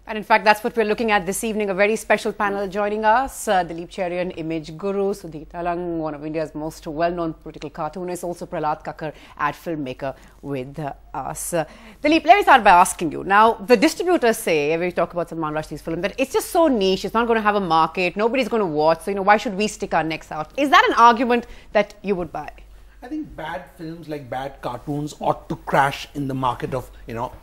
And in fact, that's what we're looking at this evening. A very special panel joining us. Dilip Cherian, image guru. Sudhir Talang, one of India's most well-known political cartoonists. Also Prahlad Kakkar, ad filmmaker with us. Dilip, let me start by asking you. Now, the distributors say, when we talk about Salman Rushdie's film, that it's just so niche. It's not going to have a market. Nobody's going to watch. So, why should we stick our necks out? Is that an argument that you would buy? I think bad films like bad cartoons ought to crash in the market of,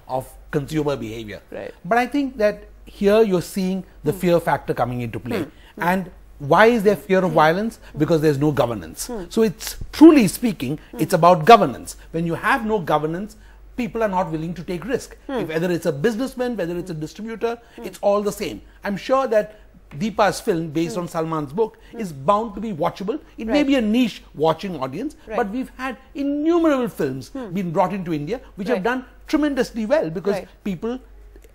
of consumer behavior. Right. But I think that here you're seeing the fear factor coming into play. And why is there fear of violence? Because there's no governance. So it's, truly speaking, it's about governance. When you have no governance, people are not willing to take risk. Whether it's a businessman, whether it's a distributor, it's all the same. I'm sure that Deepa's film, based on Salman's book, is bound to be watchable. It may be a niche watching audience, but we've had innumerable films being brought into India which have done tremendously well because people,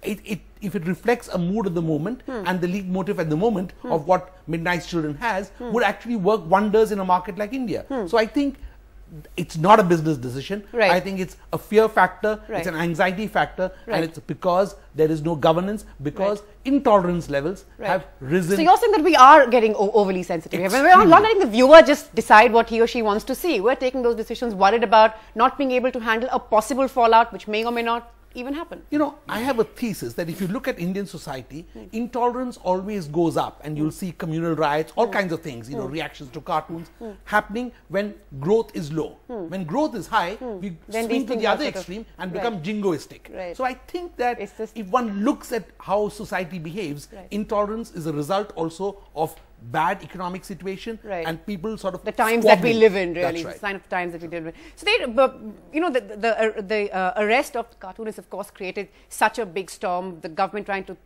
if it reflects a mood of the moment and the lead motive at the moment of what Midnight's Children has, would actually work wonders in a market like India. So I think it's not a business decision. I think it's a fear factor, it's an anxiety factor, and it's because there is no governance, because intolerance levels have risen. So you're saying that we are getting overly sensitive. We're not letting the viewer just decide what he or she wants to see. We're taking those decisions worried about not being able to handle a possible fallout which may or may not even happen. I have a thesis that if you look at Indian society, intolerance always goes up, and you'll see communal riots, all kinds of things, reactions to cartoons happening when growth is low. When growth is high, we swing to the other extreme and become jingoistic. So I think that if one looks at how society behaves, intolerance is a result also of bad economic situation and people sort of the times that we live in, really. It's a sign of the times that we live in. So the arrest of the cartoonists, of course, created such a big storm, the government trying to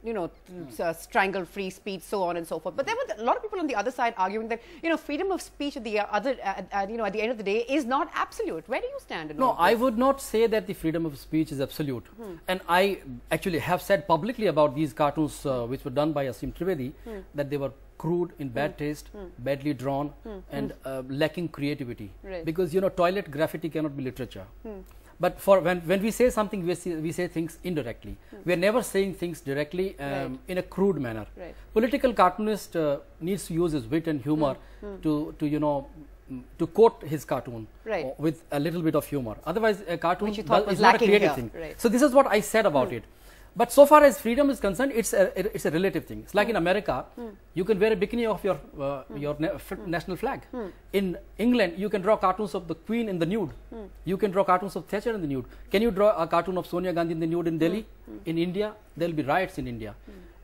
strangle free speech, so on and so forth. But there were a lot of people on the other side arguing that freedom of speech at the at the end of the day is not absolute. Where do you stand? No, I would not say that the freedom of speech is absolute. And I actually have said publicly about these cartoons which were done by Aseem Trivedi that they were crude, in bad taste, badly drawn, and lacking creativity. Because toilet graffiti cannot be literature. But for when we say something, we say things indirectly. We are never saying things directly in a crude manner. Political cartoonist needs to use his wit and humor to quote his cartoon with a little bit of humor. Otherwise, a cartoon is not a creative thing. So this is what I said about it. But so far as freedom is concerned, it's a relative thing. It's like in America, you can wear a bikini of your national flag. In England, you can draw cartoons of the Queen in the nude. You can draw cartoons of Thatcher in the nude. Can you draw a cartoon of Sonia Gandhi in the nude in Delhi? In India, there will be riots in India.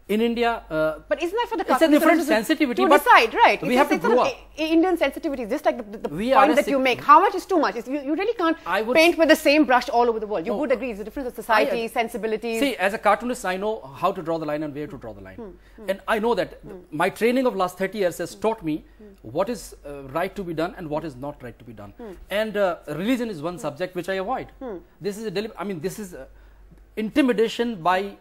In India, but isn't that for the it's a different sensitivity to decide, right? We have to grow up. Indian sensitivity, just like the point that you make. How much is too much? You really can't paint with the same brush all over the world. You would agree it's a difference of society, sensibilities. See, as a cartoonist, I know how to draw the line and where to draw the line. And I know that my training of last 30 years has taught me what is right to be done and what is not right to be done. And religion is one subject which I avoid. This is this is intimidation by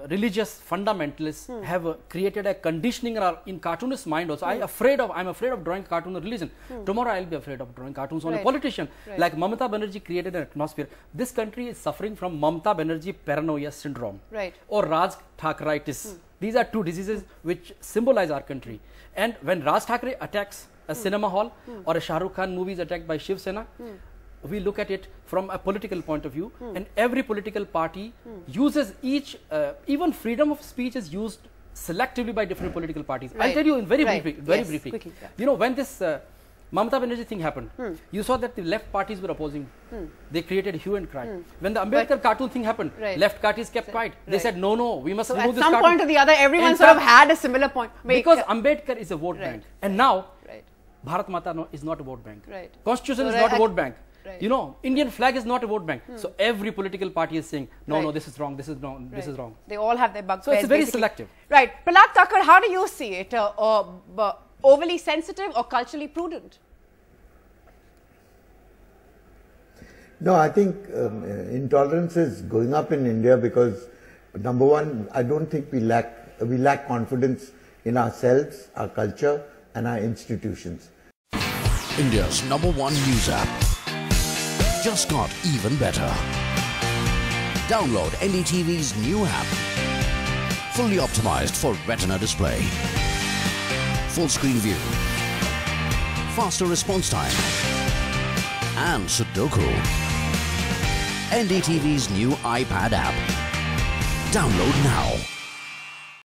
religious fundamentalists have created a conditioning in cartoonist's mind also. I'm afraid of drawing cartoon on religion. Tomorrow I'll be afraid of drawing cartoons on a politician. Like Mamata Banerjee created an atmosphere. This country is suffering from Mamata Banerjee paranoia syndrome or Raj Thakkeritis. These are two diseases which symbolize our country. And when Raj Thakre attacks a cinema hall or a Shah Rukh Khan movie is attacked by Shiv Sena, we look at it from a political point of view, and every political party uses even freedom of speech is used selectively by different political parties. I'll tell you in very briefly. Quickly, when this Mamata Banerjee thing happened, you saw that the left parties were opposing. They created hue and cry. When the Ambedkar cartoon thing happened, left parties kept quiet. They said, no, we must remove this cartoon. At some point or the other, everyone sort of had a similar point. Because Ambedkar is a vote bank. And now, Bharat Mata is not a vote bank. Constitution is not a vote bank. Indian flag is not a vote bank. So every political party is saying, no, this is wrong, this is wrong, this is wrong. They all have their bugbears. So it's very selective. Right. Prahlad Kakkar, how do you see it? Overly sensitive or culturally prudent? No, I think intolerance is going up in India because, number one, I don't think we lack confidence in ourselves, our culture, and our institutions. India's #1 news app just got even better. Download NDTV's new app. Fully optimized for retina display. Full screen view. Faster response time. And Sudoku. NDTV's new iPad app. Download now.